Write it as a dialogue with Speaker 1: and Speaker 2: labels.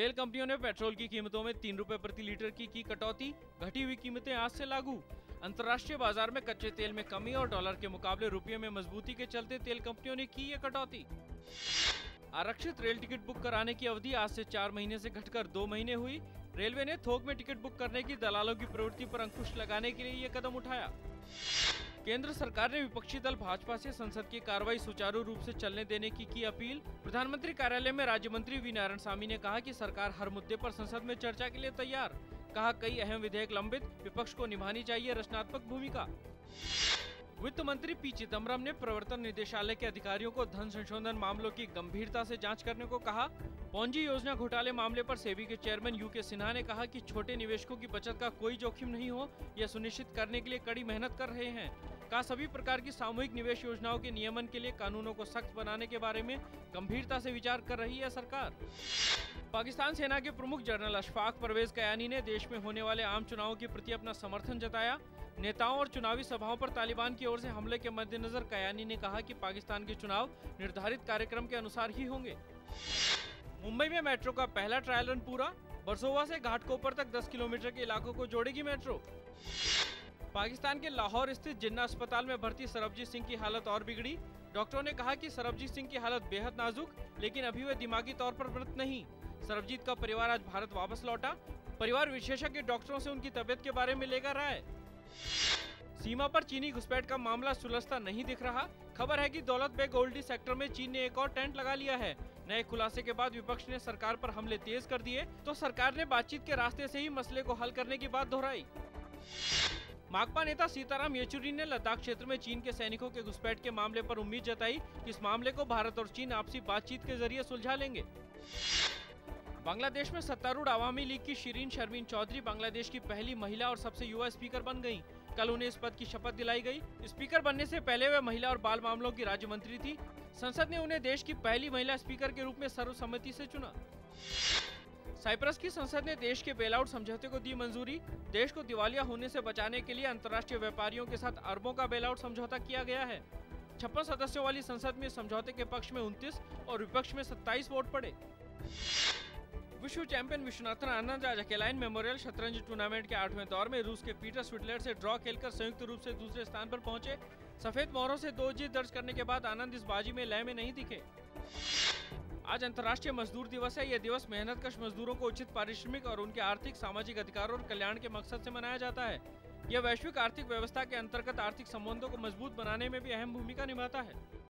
Speaker 1: तेल कंपनियों ने पेट्रोल की कीमतों में 3 रुपए प्रति लीटर की कटौती। घटी हुई कीमतें आज से लागू। अंतर्राष्ट्रीय बाजार में कच्चे तेल में कमी और डॉलर के मुकाबले रुपये में मजबूती के चलते तेल कंपनियों ने की ये कटौती। आरक्षित रेल टिकट बुक कराने की अवधि आज से 4 महीने से घटकर 2 महीने हुई। रेलवे ने थोक में टिकट बुक करने की दलालों की प्रवृत्ति पर अंकुश लगाने के लिए ये कदम उठाया। केंद्र सरकार ने विपक्षी दल भाजपा से संसद की कार्रवाई सुचारू रूप से चलने देने की अपील। प्रधानमंत्री कार्यालय में राज्य मंत्री वी नारायणसामी ने कहा कि सरकार हर मुद्दे पर संसद में चर्चा के लिए तैयार। कहा कई अहम विधेयक लंबित, विपक्ष को निभानी चाहिए रचनात्मक भूमिका। वित्त मंत्री पी चिदम्बरम ने प्रवर्तन निदेशालय के अधिकारियों को धन संशोधन मामलों की गंभीरता से जांच करने को कहा। पॉन्जी योजना घोटाले मामले पर सेबी के चेयरमैन यूके सिन्हा ने कहा कि छोटे निवेशकों की बचत का कोई जोखिम नहीं हो, यह सुनिश्चित करने के लिए कड़ी मेहनत कर रहे हैं। कहा सभी प्रकार की सामूहिक निवेश योजनाओं के नियमन के लिए कानूनों को सख्त बनाने के बारे में गंभीरता से विचार कर रही है सरकार। पाकिस्तान सेना के प्रमुख जनरल अशफाक परवेज कयानी ने देश में होने वाले आम चुनावों के प्रति अपना समर्थन जताया। नेताओं और चुनावी सभाओं पर तालिबान की ओर से हमले के मद्देनजर कयानी ने कहा कि पाकिस्तान के चुनाव निर्धारित कार्यक्रम के अनुसार ही होंगे। मुंबई में मेट्रो का पहला ट्रायल रन पूरा। बरसोवा से घाटकोपर तक 10 किलोमीटर के इलाकों को जोड़ेगी मेट्रो। पाकिस्तान के लाहौर स्थित जिन्ना अस्पताल में भर्ती सरबजीत सिंह की हालत और बिगड़ी। डॉक्टरों ने कहा कि सरबजीत सिंह की हालत बेहद नाजुक, लेकिन अभी वे दिमागी तौर पर मृत नहीं। सरबजीत का परिवार आज भारत वापस लौटा। परिवार विशेषज्ञ डॉक्टरों से उनकी तबियत के बारे में लेगा राय। सीमा पर चीनी घुसपैठ का मामला सुलझता नहीं दिख रहा। खबर है कि दौलत बेग ओल्डी सेक्टर में चीन ने एक और टेंट लगा लिया है। नए खुलासे के बाद विपक्ष ने सरकार पर हमले तेज कर दिए, तो सरकार ने बातचीत के रास्ते से ही मसले को हल करने की बात दोहराई। माकपा नेता सीताराम येचुरी ने लद्दाख क्षेत्र में चीन के सैनिकों के घुसपैठ के मामले पर उम्मीद जताई कि इस मामले को भारत और चीन आपसी बातचीत के जरिए सुलझा लेंगे। बांग्लादेश में सत्तारूढ़ आवामी लीग की शिरीन शर्मीन चौधरी बांग्लादेश की पहली महिला और सबसे युवा स्पीकर बन गईं। कल उन्हें इस पद की शपथ दिलाई गई। स्पीकर बनने से पहले वे महिला और बाल मामलों की राज्य मंत्री थी। संसद ने उन्हें देश की पहली महिला स्पीकर के रूप में सर्वसम्मति से चुना। साइप्रस की संसद ने देश के बेलआउट समझौते को दी मंजूरी। देश को दिवालिया होने से बचाने के लिए अंतर्राष्ट्रीय व्यापारियों के साथ अरबों का बेलआउट समझौता किया गया है। 56 सदस्यों वाली संसद में समझौते के पक्ष में 29 और विपक्ष में 27 वोट पड़े। विश्व चैंपियन विश्वनाथन आनंद आज अकेलाइन मेमोरियल शतरंज टूर्नामेंट के 8वें दौर में रूस के पीटर स्विटलर से ड्रॉ खेलकर संयुक्त रूप से दूसरे स्थान पर पहुंचे। सफेद मोहरों से 2 जीत दर्ज करने के बाद आनंद इस बाजी में लय में नहीं दिखे। आज अंतर्राष्ट्रीय मजदूर दिवस है। यह दिवस मेहनतकश मजदूरों को उचित पारिश्रमिक और उनके आर्थिक, सामाजिक अधिकारों और कल्याण के मकसद से मनाया जाता है। यह वैश्विक आर्थिक व्यवस्था के अंतर्गत आर्थिक संबंधों को मजबूत बनाने में भी अहम भूमिका निभाता है।